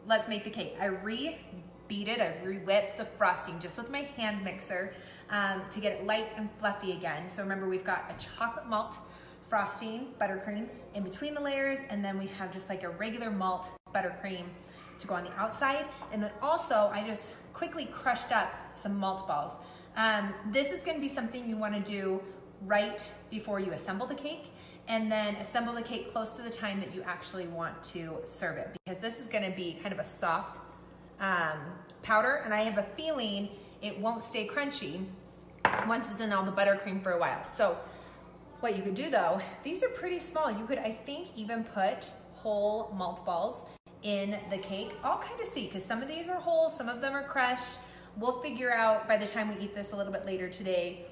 let's make the cake. I re-beat it, I re-whipped the frosting just with my hand mixer to get it light and fluffy again. So remember, we've got a chocolate malt frosting, buttercream in between the layers, and then we have just like a regular malt buttercream to go on the outside. And then also, I just quickly crushed up some malt balls. This is gonna be something you wanna do right before you assemble the cake, and then assemble the cake close to the time that you actually want to serve it, because this is gonna be kind of a soft powder, and I have a feeling it won't stay crunchy once it's in all the buttercream for a while. So what you could do though, these are pretty small. You could, I think, even put whole malt balls in the cake. I'll kind of see, because some of these are whole, some of them are crushed. We'll figure out by the time we eat this a little bit later today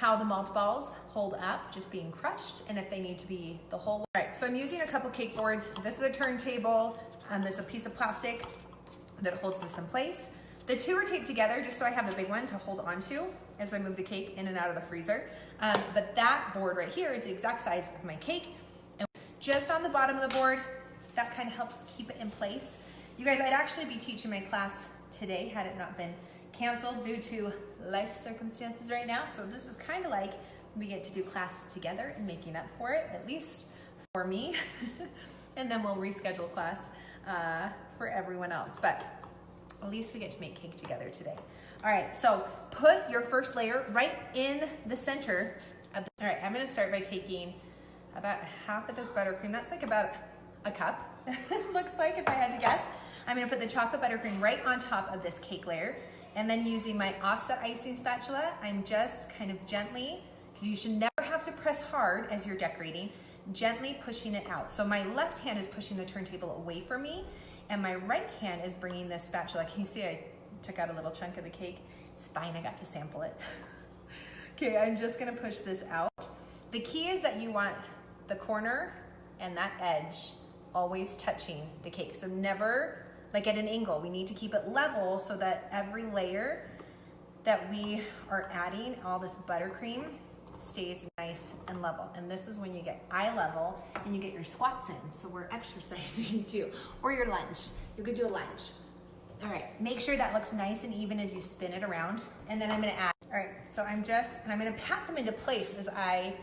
how the malt balls hold up just being crushed, and if they need to be the whole. All right, so I'm using a couple cake boards. This is a turntable, this is a piece of plastic that holds this in place. The two are taped together just so I have a big one to hold onto as I move the cake in and out of the freezer. But that board right here is the exact size of my cake. And just on the bottom of the board, that kind of helps keep it in place. You guys, I'd actually be teaching my class today had it not been canceled due to life circumstances right now. So this is kind of like we get to do class together and making up for it, at least for me. And then we'll reschedule class for everyone else. But at least we get to make cake together today. All right, so put your first layer right in the center of the, all right, I'm gonna start by taking about half of this buttercream. That's like about a cup, looks like, if I had to guess. I'm gonna put the chocolate buttercream right on top of this cake layer, and then using my offset icing spatula, I'm just kind of gently, because you should never have to press hard as you're decorating, gently pushing it out. So my left hand is pushing the turntable away from me, and my right hand is bringing this spatula. Can you see I took out a little chunk of the cake? It's fine, I got to sample it. Okay, I'm just gonna push this out. The key is that you want the corner and that edge always touching the cake. So never like at an angle. We need to keep it level so that every layer that we are adding, all this buttercream, stays nice and level. And this is when you get eye level and you get your squats in. So we're exercising too, or your lunge. You could do a lunge. All right, make sure that looks nice and even as you spin it around. And then I'm gonna add, all right, so I'm gonna pat them into place as I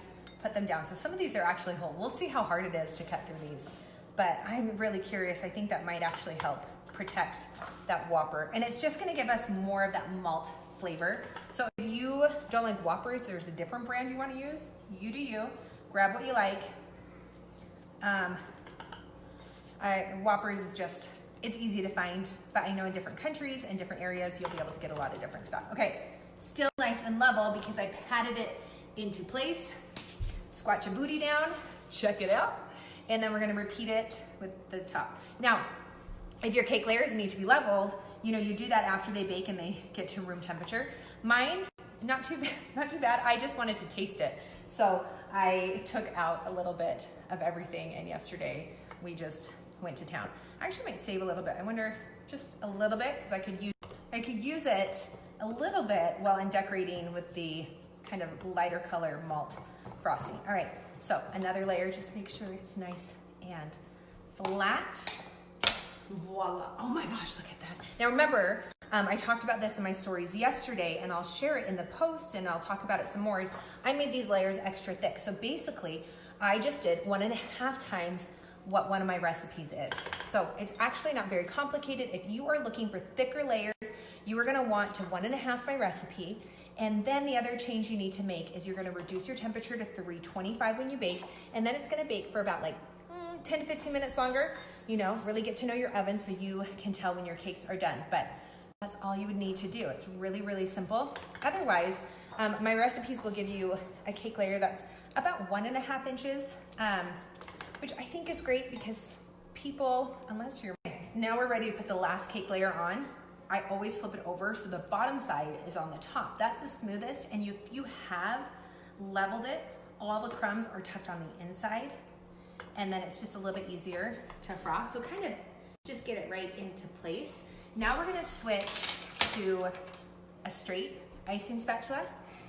put them down. So some of these are actually whole. We'll see how hard it is to cut through these, but I'm really curious. I think that might actually help protect that Whopper. And it's just gonna give us more of that malt flavor. So if you don't like Whoppers, there's a different brand you wanna use. You do you, grab what you like. Whoppers is just, it's easy to find, but I know in different countries and different areas, you'll be able to get a lot of different stuff. Okay, still nice and level because I patted it into place. Squat your booty down, check it out. And then we're gonna repeat it with the top. Now, if your cake layers need to be leveled, you know, you do that after they bake and they get to room temperature. Mine, not too bad. I just wanted to taste it. So I took out a little bit of everything, and yesterday we just went to town. I actually might save a little bit. I wonder, just a little bit, because I could use it a little bit while I'm decorating with the kind of lighter color malt frosting. All right, so another layer, just make sure it's nice and flat. Voila, oh my gosh, look at that. Now remember, I talked about this in my stories yesterday, and I'll share it in the post and I'll talk about it some more, is I made these layers extra thick. So basically, I just did 1.5 times what one of my recipes is. So it's actually not very complicated. If you are looking for thicker layers, you are gonna want to 1.5 my recipe. And then the other change you need to make is you're gonna reduce your temperature to 325 when you bake, and then it's gonna bake for about like 10 to 15 minutes longer. You know, really get to know your oven so you can tell when your cakes are done. But that's all you would need to do. It's really, really simple. Otherwise, my recipes will give you a cake layer that's about 1.5 inches, which I think is great because people, unless you're, now we're ready to put the last cake layer on. I always flip it over so the bottom side is on the top. That's the smoothest, and if you have leveled it, all the crumbs are tucked on the inside, and then it's just a little bit easier to frost. So kind of just get it right into place. Now we're gonna switch to a straight icing spatula,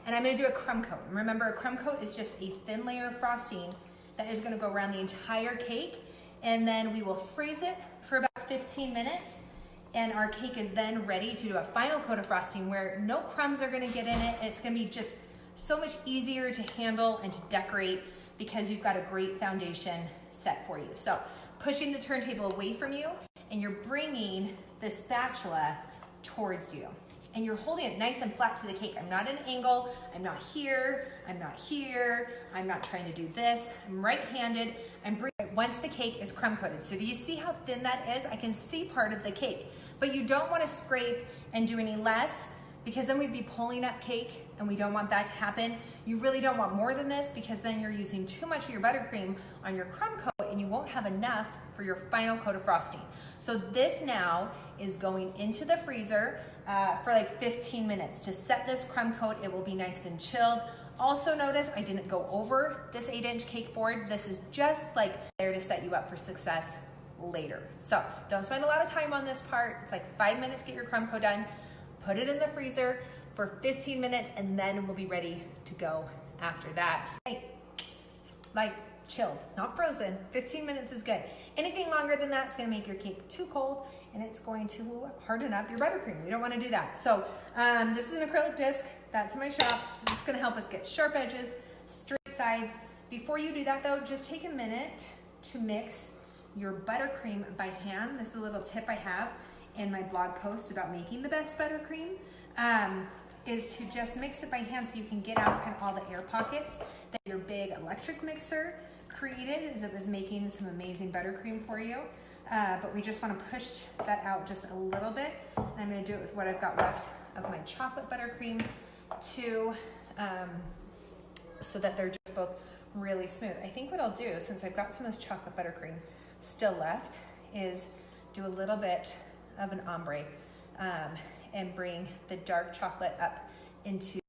and I'm gonna do a crumb coat. And remember, a crumb coat is just a thin layer of frosting that is gonna go around the entire cake, and then we will freeze it for about 15 minutes. And our cake is then ready to do a final coat of frosting where no crumbs are gonna get in it. And it's gonna be just so much easier to handle and to decorate because you've got a great foundation set for you. So pushing the turntable away from you, and you're bringing the spatula towards you. And you're holding it nice and flat to the cake. I'm not at an angle, I'm not here, I'm not here, I'm not trying to do this. I'm right-handed, I'm bringing it once the cake is crumb coated. So do you see how thin that is? I can see part of the cake, but you don't wanna scrape and do any less because then we'd be pulling up cake and we don't want that to happen. You really don't want more than this because then you're using too much of your buttercream on your crumb coat and you won't have enough for your final coat of frosting. So this now is going into the freezer for like 15 minutes to set this crumb coat. It will be nice and chilled. Also notice I didn't go over this 8-inch cake board. This is just like there to set you up for success later. So don't spend a lot of time on this part. It's like 5 minutes, get your crumb coat done, put it in the freezer for 15 minutes, and then we'll be ready to go after that. Like chilled, not frozen. 15 minutes is good. Anything longer than that is gonna make your cake too cold and it's going to harden up your buttercream. We don't wanna do that. So this is an acrylic disc, that's in my shop. It's gonna help us get sharp edges, straight sides. Before you do that though, just take a minute to mix your buttercream by hand. This is a little tip I have in my blog post about making the best buttercream, is to just mix it by hand so you can get out kind of all the air pockets that your big electric mixer created as it was making some amazing buttercream for you. But we just want to push that out just a little bit. And I'm going to do it with what I've got left of my chocolate buttercream too, so that they're just both really smooth. I think what I'll do, since I've got some of this chocolate buttercream still left, is do a little bit of an ombre and bring the dark chocolate up into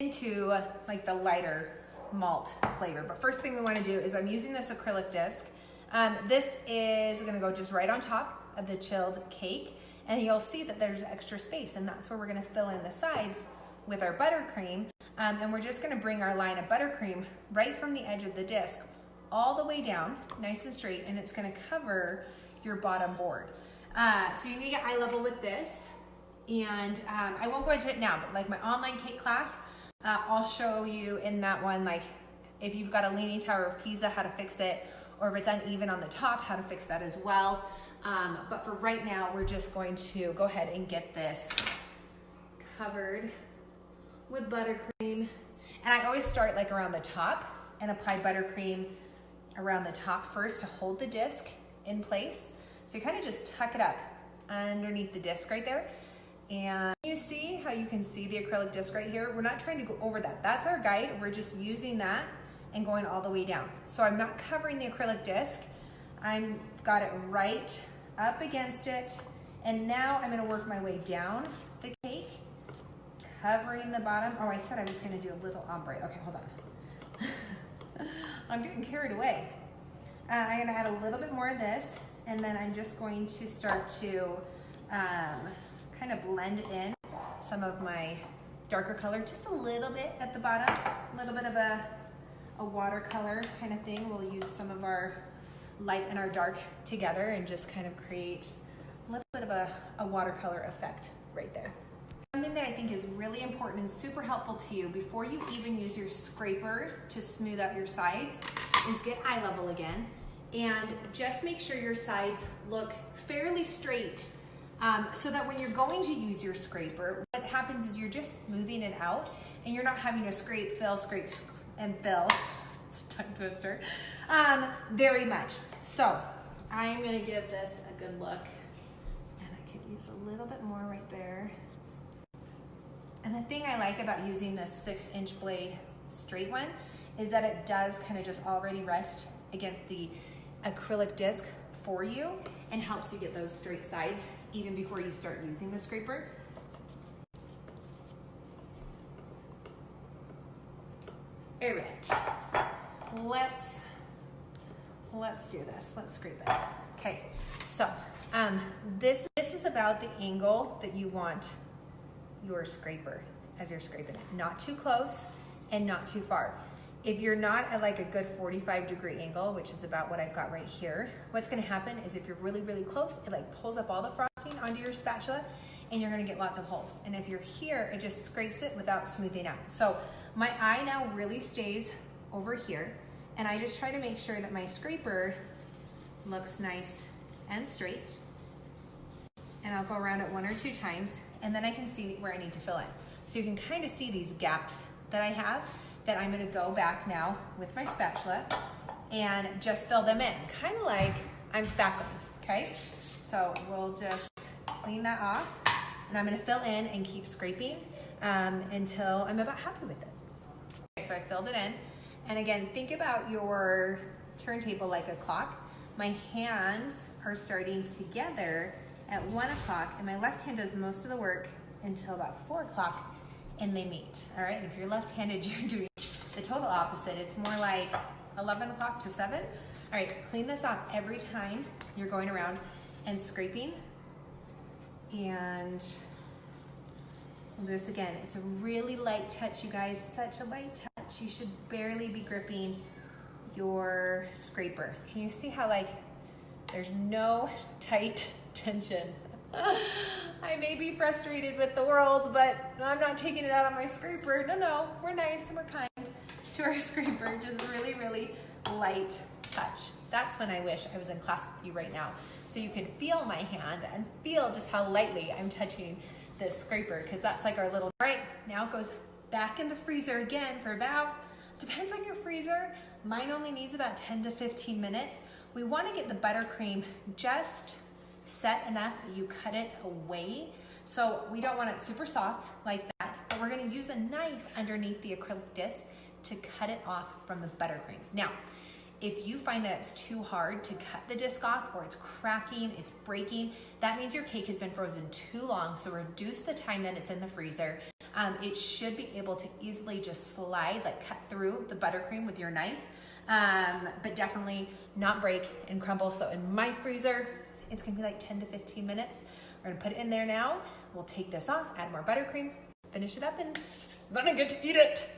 like the lighter malt flavor. But first thing we want to do is I'm using this acrylic disc. This is going to go just right on top of the chilled cake, and you'll see that there's extra space, and that's where we're going to fill in the sides with our buttercream. And we're just going to bring our line of buttercream right from the edge of the disc all the way down, nice and straight, and it's going to cover your bottom board. So you need to get eye level with this, and I won't go into it now, but like my online cake class, I'll show you in that one, like if you've got a leaning tower of Pisa, how to fix it, or if it's uneven on the top, how to fix that as well. But for right now, we're just going to go ahead and get this covered with buttercream. And I always start like around the top and apply buttercream around the top first to hold the disc in place. So you kind of just tuck it up underneath the disc right there. And you see how you can see the acrylic disc right here? We're not trying to go over that. That's our guide. We're just using that and going all the way down. So I'm not covering the acrylic disc. I've got it right up against it. And now I'm gonna work my way down the cake, covering the bottom. Oh, I said I was gonna do a little ombre. Okay, hold on. I'm getting carried away. I'm gonna add a little bit more of this, and then I'm just going to start to kind of blend in some of my darker color, just a little bit at the bottom, a little bit of a watercolor kind of thing. We'll use some of our light and our dark together and just kind of create a little bit of a watercolor effect right there. Something that I think is really important and super helpful to you before you even use your scraper to smooth out your sides is get eye level again, and just make sure your sides look fairly straight, so that when you're going to use your scraper, what happens is you're just smoothing it out and you're not having to scrape, fill, and fill. It's a tongue twister. Very much. So I'm gonna give this a good look, and I could use a little bit more right there. And the thing I like about using this 6-inch blade straight one is that it does kind of just already rest against the acrylic disc for you and helps you get those straight sides even before you start using the scraper. All right, let's do this. Let's scrape it. Okay, so this is about the angle that you want your scraper as you're scraping it. Not too close and not too far. If you're not at like a good 45-degree angle, which is about what I've got right here, what's gonna happen is if you're really, really close, it like pulls up all the frosting onto your spatula and you're gonna get lots of holes. And if you're here, it just scrapes it without smoothing out. So my eye now really stays over here, and I just try to make sure that my scraper looks nice and straight. And I'll go around it 1 or 2 times, and then I can see where I need to fill in. So you can kind of see these gaps that I have that I'm gonna go back now with my spatula and just fill them in, kind of like I'm spackling, okay? So we'll just clean that off, and I'm gonna fill in and keep scraping until I'm about happy with it. Okay, so I filled it in, and again, think about your turntable like a clock. My hands are starting together at 1 o'clock, and my left hand does most of the work until about 4 o'clock, and they meet, all right? And if you're left-handed, you're doing the total opposite. It's more like 11 o'clock to 7. All right, clean this off every time you're going around and scraping. And we'll do this again. It's a really light touch, you guys, such a light touch. You should barely be gripping your scraper. Can you see how like there's no tight tension? I may be frustrated with the world, but I'm not taking it out on my scraper. No, we're nice and we're kind to our scraper. Just really, really light touch. That's when I wish I was in class with you right now, so you could feel my hand and feel just how lightly I'm touching this scraper, because that's like our little, all right, now it goes back in the freezer again for about, depends on your freezer. Mine only needs about 10 to 15 minutes. We want to get the buttercream just set enough that you cut it away. So we don't want it super soft like that, but we're going to use a knife underneath the acrylic disc to cut it off from the buttercream. Now, if you find that it's too hard to cut the disc off, or it's cracking, it's breaking, that means your cake has been frozen too long. So reduce the time that it's in the freezer. It should be able to easily just slide, like cut through the buttercream with your knife, but definitely not break and crumble. So in my freezer, it's gonna be like 10 to 15 minutes. We're gonna put it in there now. We'll take this off, add more buttercream, finish it up, and then I get to eat it.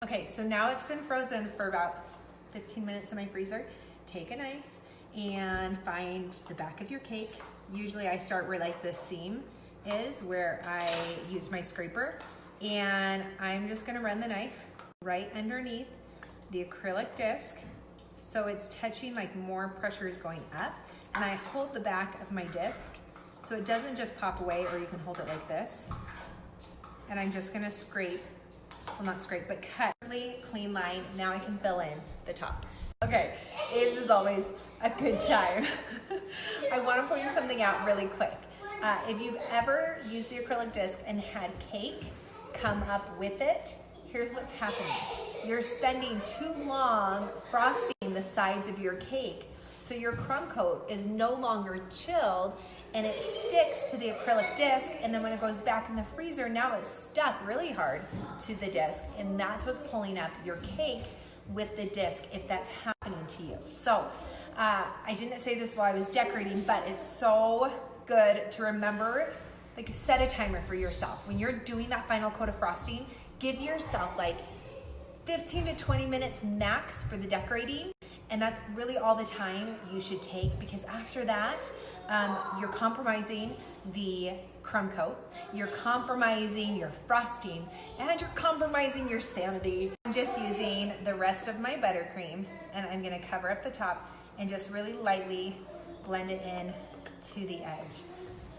Okay, so now it's been frozen for about 15 minutes in my freezer. Take a knife and find the back of your cake. Usually I start where like the seam is, where I used my scraper, and I'm just gonna run the knife right underneath the acrylic disc, so it's touching, like more pressure is going up, and I hold the back of my disc so it doesn't just pop away, or you can hold it like this. And I'm just gonna scrape, well not scrape, but cut really clean line. Now I can fill in the top. Okay, this is always a good time. I wanna point something out really quick. If you've ever used the acrylic disc and had cake come up with it, here's what's happening. You're spending too long frosting the sides of your cake, so your crumb coat is no longer chilled, and it sticks to the acrylic disc, and then when it goes back in the freezer, now it's stuck really hard to the disc, and that's what's pulling up your cake with the disc, if that's happening to you. So I didn't say this while I was decorating, but it's so good to remember, like set a timer for yourself. When you're doing that final coat of frosting, give yourself like 15 to 20 minutes max for the decorating, and that's really all the time you should take, because after that, you're compromising the crumb coat, you're compromising your frosting, and you're compromising your sanity. I'm just using the rest of my buttercream, and I'm gonna cover up the top and just really lightly blend it in to the edge.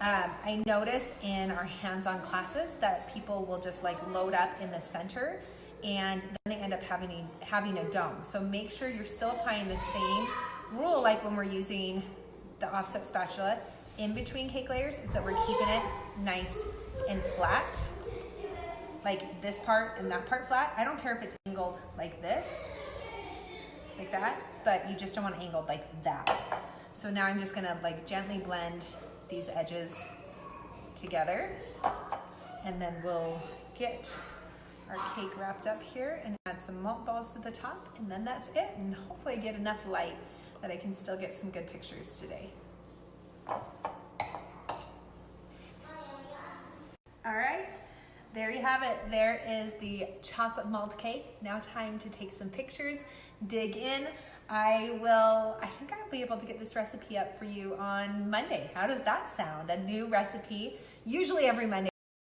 I notice in our hands-on classes that people will just like load up in the center, and then they end up having a dome. So make sure you're still applying the same rule like when we're using the offset spatula in between cake layers, is that we're keeping it nice and flat, like this part and that part flat. I don't care if it's angled like this, like that, but you just don't want it angled like that. So now I'm just gonna like gently blend these edges together, and then we'll get our cake wrapped up here and add some malt balls to the top, and then that's it, and hopefully get enough light that I can still get some good pictures today. All right, there you you have it. There is the chocolate malt cake. Now time to take some pictures, dig in. I think I'll be able to get this recipe up for you on Monday. How does that sound? A new recipe. Usually every Monday